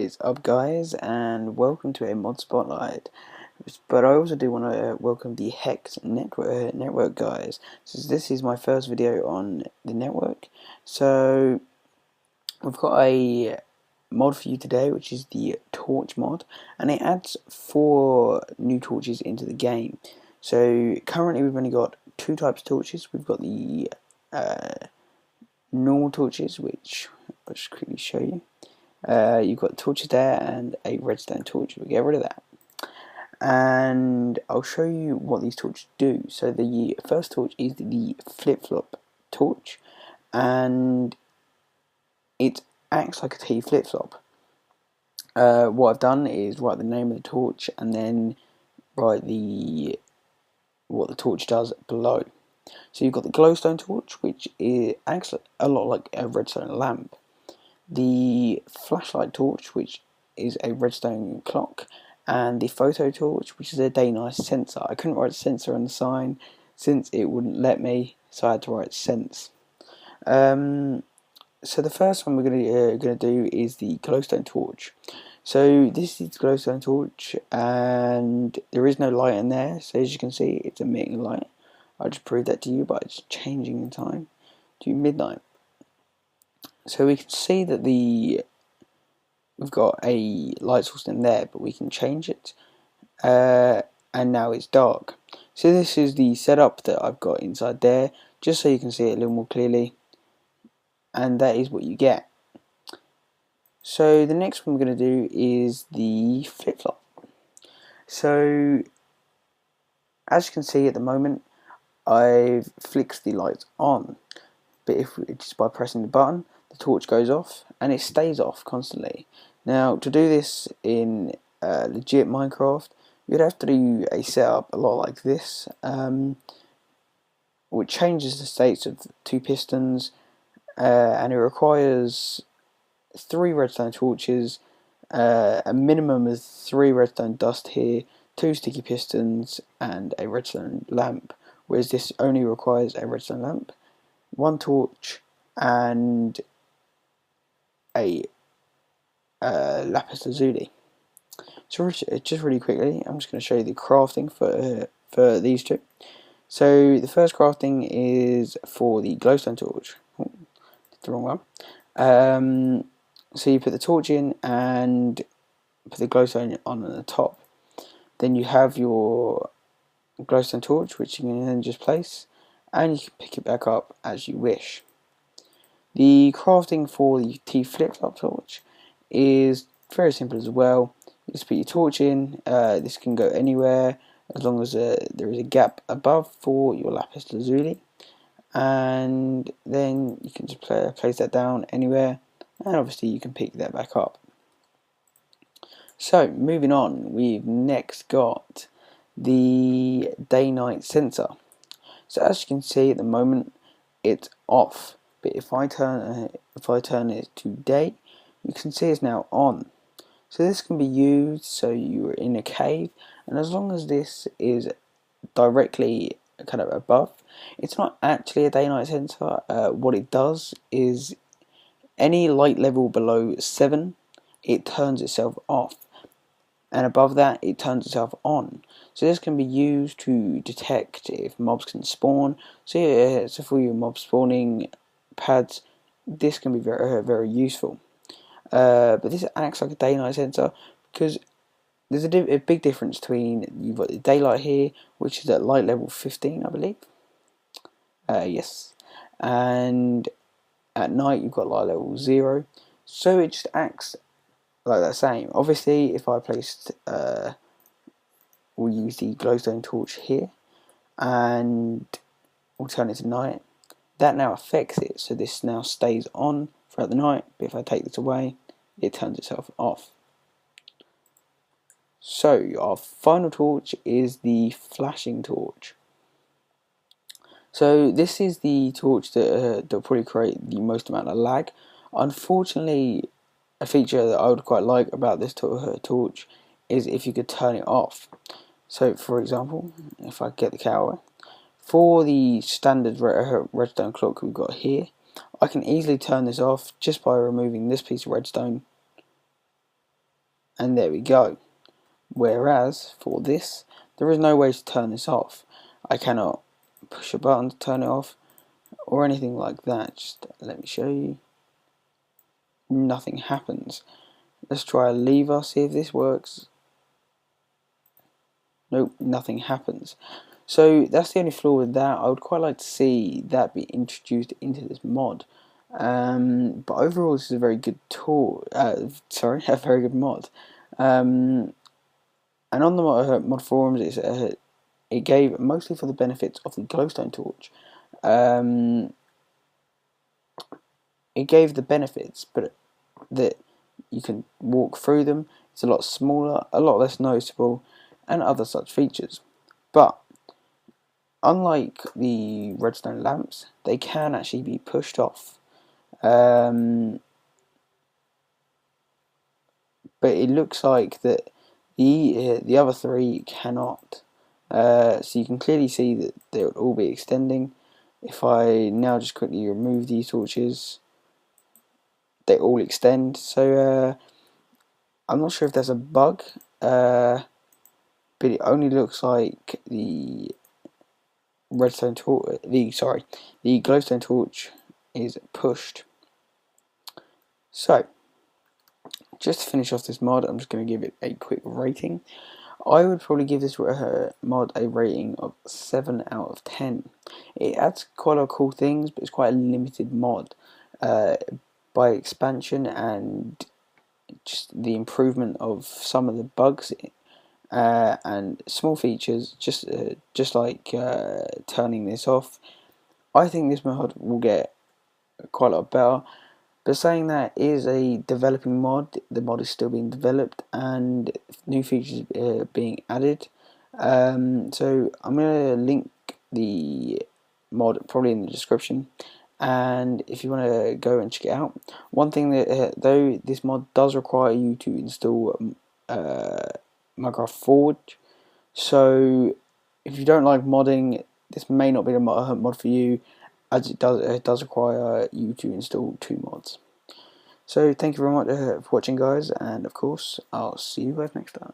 What is up, guys, and welcome to a mod spotlight. But I also do want to welcome the Hex network guys. So this is my first video on the network. So we've got a mod for you today, which is the torch mod, and it adds 4 new torches into the game. So currently we've only got 2 types of torches. We've got the normal torches, which I'll just quickly show you. You've got torches there and a redstone torch. We'll get rid of that, and I'll show you what these torches do. So the first torch is the flip-flop torch, and it acts like a T flip-flop. What I've done is write the name of the torch and then write what the torch does below. So you've got the glowstone torch, which acts a lot like a redstone lamp. The flashlight torch, which is a redstone clock, and the photo torch, which is a day-night sensor. I couldn't write sensor on the sign since it wouldn't let me, so I had to write sense. So the first one we're gonna do is the glowstone torch. So this is the glowstone torch, and there is no light in there. So as you can see, it's emitting light. I'll just prove that to you by just changing the time to midnight. So we can see that we've got a light source in there, but we can change it, and now it's dark. So this is the setup that I've got inside there, just so you can see it a little more clearly, and that is what you get. So the next one we're going to do is the flip-flop. So as you can see at the moment, I've flicked the lights on, but just by pressing the button, the torch goes off and it stays off constantly. Now, to do this in legit Minecraft, you'd have to do a setup a lot like this, which changes the states of 2 pistons, and it requires 3 redstone torches, a minimum of 3 redstone dust here, 2 sticky pistons, and a redstone lamp, whereas this only requires a redstone lamp, 1 torch, and a lapis lazuli. So just really quickly, I'm just going to show you the crafting for these 2. So the first crafting is for the glowstone torch. Oh, the wrong one. So you put the torch in and put the glowstone on at the top. Then you have your glowstone torch, which you can then just place, and you can pick it back up as you wish. The crafting for the T flip-flop torch is very simple as well. You just put your torch in. This can go anywhere as long as there is a gap above for your lapis lazuli, and then you can just place that down anywhere, and obviously you can pick that back up. So moving on, we've next got the day-night sensor. So as you can see at the moment, it's off. But if I turn it to day, you can see it's now on. So this can be used so you're in a cave, and as long as this is directly kind of above, it's not actually a day-night sensor. What it does is any light level below 7, it turns itself off, and above that it turns itself on. So this can be used to detect if mobs can spawn. So yeah, so for your mob spawning pads, this can be very, very useful. But this acts like a day-night sensor because there's a big difference between, you've got the daylight here, which is at light level 15, I believe. Yes, and at night you've got light level 0. So it just acts like that same. Obviously, if I placed, we'll use the glowstone torch here, and we'll turn it to night. That now affects it, so this now stays on throughout the night, but if I take this away, it turns itself off. So our final torch is the flashing torch. So this is the torch that will probably create the most amount of lag. Unfortunately, a feature that I would quite like about this torch is if you could turn it off. So for example, if I get the cow, for the standard redstone clock we've got here, I can easily turn this off just by removing this piece of redstone and there we go. Whereas for this, there is no way to turn this off. I cannot push a button to turn it off or anything like that. Just let me show you. Nothing happens. Let's try a lever, see if this works. Nope, nothing happens. So that's the only flaw with that. I would quite like to see that be introduced into this mod. But overall, this is a very good tool. Sorry, a very good mod. And on the mod forums, it gave mostly for the benefits of the glowstone torch. It gave the benefits, but that you can walk through them. It's a lot smaller, a lot less noticeable, and other such features. But unlike the redstone lamps, they can actually be pushed off. But it looks like that the other three cannot. So you can clearly see that they would all be extending. If I now just quickly remove these torches, they all extend. So I'm not sure if there's a bug, but it only looks like the redstone torch, the glowstone torch is pushed. So, just to finish off this mod, I'm just going to give it a quick rating. I would probably give this mod a rating of 7 out of 10. It adds quite a lot of cool things, but it's quite a limited mod. By expansion and just the improvement of some of the bugs and small features, just like turning this off, I think this mod will get quite a lot better. But saying that, is a developing mod. The mod is still being developed and new features are being added. So I'm going to link the mod probably in the description, and if you want to go and check it out. One thing that though, this mod does require you to install Minecraft Forge. So if you don't like modding, this may not be the mod for you, as it does require you to install 2 mods. So thank you very much for watching, guys, and of course I'll see you guys next time.